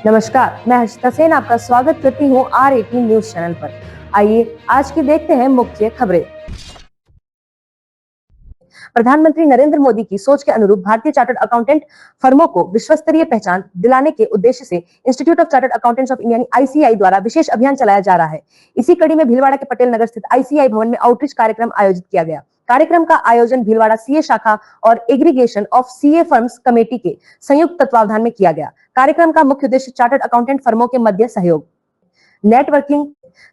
नमस्कार, मैं हर्षिता सेन आपका स्वागत करती हूँ R18 न्यूज चैनल पर। आइए आज की देखते हैं मुख्य खबरें। प्रधानमंत्री नरेंद्र मोदी की सोच के अनुरूप भारतीय चार्टर्ड अकाउंटेंट फर्मों को विश्वस्तरीय पहचान दिलाने के उद्देश्य से institute of chartered accountants of India ICAI द्वारा विशेष अभियान चलाया जा रहा है। इसी कड़ी में भीलवाड़ा के पटेल नगर स्थित ICAI भवन में आउटरीच कार्यक्रम आयोजित किया गया। कार्यक्रम का आयोजन भीलवाड़ा CA शाखा और aggregation of CA firms committee के संयुक्त तत्वावधान में किया गया। कार्यक्रम का मुख्य उद्देश्य चार्टर्ड अकाउंटेंट फर्मों के मध्य सहयोग, नेटवर्किंग,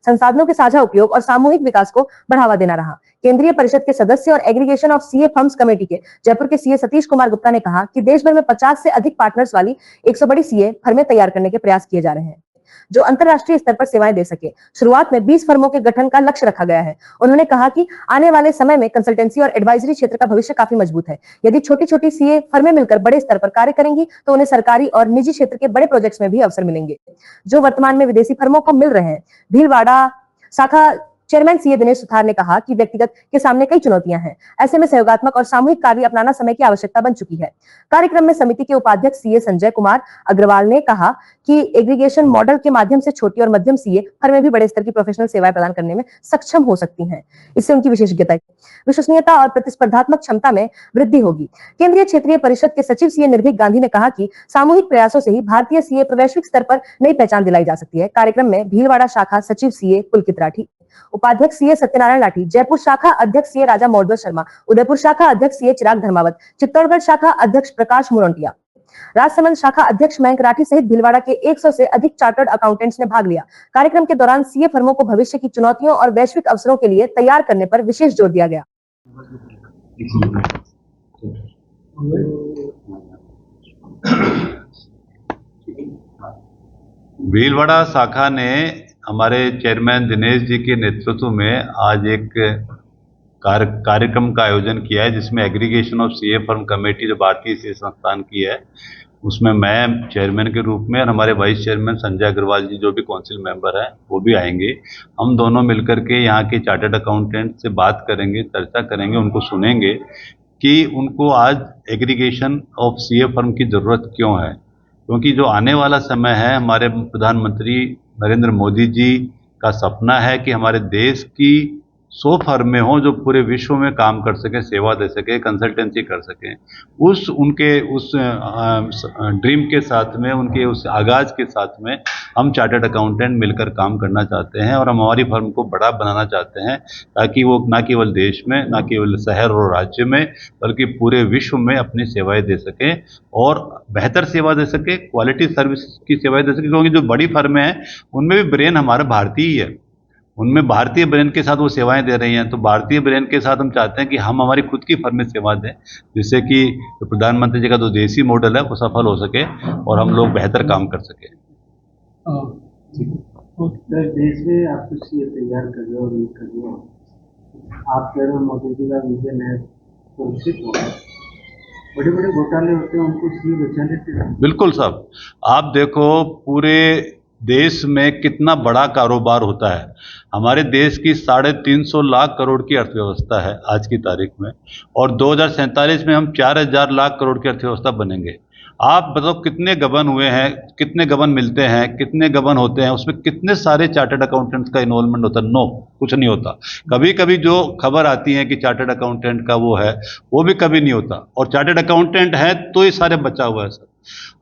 संसाधनों के साझा उपयोग और सामूहिक विकास को बढ़ावा देना रहा। केंद्रीय परिषद के सदस्य और aggregation of CA firms committee के जयपुर के CA सतीश कुमार गुप्ता ने कहा कि देश भर में 50 से अधिक पार्टनर्स वाली 100 बड़ी CA फर्में तैयार करने के प्रयास किए जा रहे हैं जो अंतरराष्ट्रीय स्तर पर सेवाएं दे सके। शुरुआत में 20 फर्मों के गठन का लक्ष्य रखा गया है। उन्होंने कहा कि आने वाले समय में कंसल्टेंसी और एडवाइजरी क्षेत्र का भविष्य काफी मजबूत है। यदि छोटी छोटी CA फर्में मिलकर बड़े स्तर पर कार्य करेंगी तो उन्हें सरकारी और निजी क्षेत्र के बड़े प्रोजेक्ट्स में भी अवसर मिलेंगे जो वर्तमान में विदेशी फर्मों को मिल रहे हैं। भीलवाड़ा शाखा चेयरमैन CA दिनेश सुथार ने कहा कि व्यक्तिगत के सामने कई चुनौतियां हैं, ऐसे में सहयोगात्मक और सामूहिक कार्य अपनाना समय की आवश्यकता बन चुकी है। कार्यक्रम में समिति के उपाध्यक्ष CA संजय कुमार अग्रवाल ने कहा कि एग्रीगेशन मॉडल के माध्यम से छोटी और मध्यम CA फर्में भी बड़े स्तर की प्रोफेशनल सेवाएं प्रदान करने में सक्षम हो सकती हैं। इससे उनकी विशेषज्ञता, विश्वसनीयता और प्रतिस्पर्धात्मक क्षमता में वृद्धि होगी। केंद्रीय क्षेत्रीय परिषद के सचिव CA निर्भीक गांधी ने कहा कि सामूहिक प्रयासों से ही भारतीय CA वैश्विक स्तर पर नई पहचान दिलाई जा सकती है। कार्यक्रम में भीलवाड़ा शाखा सचिव CA पुलकित राठी, उपाध्यक्ष CA सत्यनारायण लाठी, जयपुर शाखा अध्यक्ष CA राजा मौर्ध्व शर्मा, उदयपुर शाखा अध्यक्ष CA चिराग धर्मावत, चित्तौड़गढ़ शाखा अध्यक्ष प्रकाश मुरौंटिया, राजसमंद शाखा अध्यक्ष मयंक राठी सहित भीलवाड़ा के 100 से अधिक चार्टर्ड अकाउंटेंट्स ने भाग लिया। कार्यक्रम के दौरान CA फर्मों को भविष्य की चुनौतियों और वैश्विक अवसरों के लिए तैयार करने पर विशेष जोर दिया गया। भीलवाड़ा शाखा ने हमारे चेयरमैन दिनेश जी के नेतृत्व में आज एक कार्यक्रम का आयोजन किया है जिसमें aggregation of CA firm committee जो भारतीय CA संस्थान की है उसमें मैं चेयरमैन के रूप में और हमारे वाइस चेयरमैन संजय अग्रवाल जी जो भी काउंसिल मेंबर हैं वो भी आएंगे। हम दोनों मिलकर के यहाँ के चार्टर्ड अकाउंटेंट से बात करेंगे, चर्चा करेंगे, उनको सुनेंगे कि उनको आज एग्रीगेशन ऑफ CA फर्म की ज़रूरत क्यों है। क्योंकि जो आने वाला समय है, हमारे प्रधानमंत्री नरेंद्र मोदी जी का सपना है कि हमारे देश की 100 फर्में हों जो पूरे विश्व में काम कर सकें, सेवा दे सकें, कंसल्टेंसी कर सकें। उनके ड्रीम के साथ में, उनके उस आगाज़ के साथ में हम चार्टर्ड अकाउंटेंट मिलकर काम करना चाहते हैं और हम हमारी फर्म को बड़ा बनाना चाहते हैं ताकि वो न केवल देश में, न केवल शहर और राज्य में, बल्कि पूरे विश्व में अपनी सेवाएं दे सकें और बेहतर सेवा दे सके, क्वालिटी सर्विस की सेवाएं दे सके। क्योंकि जो बड़ी फर्में हैं उनमें भी ब्रेन हमारा भारतीय ही है, उनमें भारतीय ब्रेन के साथ वो सेवाएं दे रही हैं। तो भारतीय ब्रेन के साथ हम चाहते हैं कि हम हमारी खुद की फर्म में सेवा दें जिससे कि प्रधानमंत्री जी का जो देसी मॉडल है वो सफल हो सके और हम लोग बेहतर काम कर सकें। देश में आप कुछ ये तैयार कर रहे हो, आप कह रहे हो मोदी जी का विजन है तो निश्चित होगा बड़े बड़े घोटाले होते हैं उनको CA बचा लेते हैं। बिल्कुल साहब, आप देखो पूरे देश में कितना बड़ा कारोबार होता है। हमारे देश की 350 लाख करोड़ की अर्थव्यवस्था है आज की तारीख में और 2047 में हम 4000 लाख करोड़ की अर्थव्यवस्था बनेंगे। आप बताओ कितने गबन हुए हैं, कितने गबन मिलते हैं, कितने गबन होते हैं, उसमें कितने सारे चार्टर्ड अकाउंटेंट्स का इन्वॉल्वमेंट होता है? नो, कुछ नहीं होता। कभी कभी जो खबर आती है कि चार्टर्ड अकाउंटेंट का वो है, वो भी कभी नहीं होता। और चार्टर्ड अकाउंटेंट है तो ये सारे बचा हुआ है सर।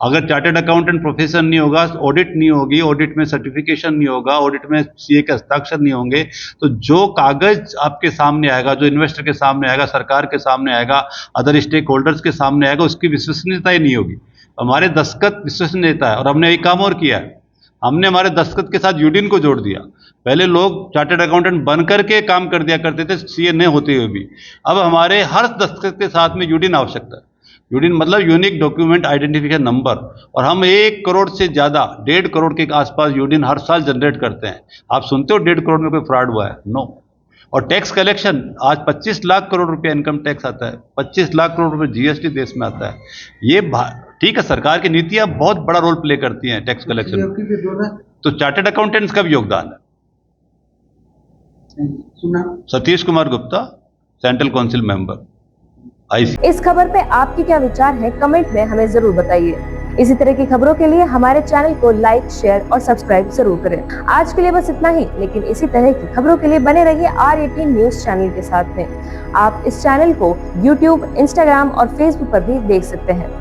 अगर चार्टर्ड अकाउंटेंट प्रोफेशन नहीं होगा, ऑडिट नहीं होगी, ऑडिट में सर्टिफिकेशन नहीं होगा, ऑडिट में CA के हस्ताक्षर नहीं होंगे, तो जो कागज आपके सामने आएगा, जो इन्वेस्टर के सामने आएगा, सरकार के सामने आएगा, अदर स्टेक होल्डर्स के सामने आएगा, उसकी विश्वसनीयता ही नहीं होगी। हमारे दस्तखत विश्वसनीयता है। और हमने एक काम और किया है, हमने हमारे दस्तखत के साथ यूडिन को जोड़ दिया। पहले लोग चार्टर्ड अकाउंटेंट बन करके काम कर दिया करते थे CA नहीं होते हुए भी। अब हमारे हर दस्तखत के साथ में यूडिन आवश्यकता है। यूडिन मतलब यूनिक डॉक्यूमेंट आइडेंटिफिकेशन नंबर, और हम 1 करोड़ से ज़्यादा, 1.5 करोड़ के आसपास यूडिन हर साल जनरेट करते हैं। आप सुनते हो 1.5 करोड़ में कोई फ्रॉड हुआ है? नो। और टैक्स कलेक्शन, आज 25 लाख करोड़ रुपए इनकम टैक्स आता है, 25 लाख करोड़ रुपए GST देश में आता है। ये ठीक है, सरकार की नीतियां बहुत बड़ा रोल प्ले करती हैं टैक्स कलेक्शन में, तो चार्टर्ड अकाउंटेंट्स का भी योगदान है। Satish Kumar Gupta, central council member. इस खबर पे आपके क्या विचार हैं? कमेंट में हमें जरूर बताइए। इसी तरह की खबरों के लिए हमारे चैनल को लाइक, शेयर और सब्सक्राइब जरूर करें। आज के लिए बस इतना ही, लेकिन इसी तरह की खबरों के लिए बने रहिए R18 न्यूज चैनल के साथ में। आप इस चैनल को YouTube, Instagram और Facebook पर भी देख सकते हैं।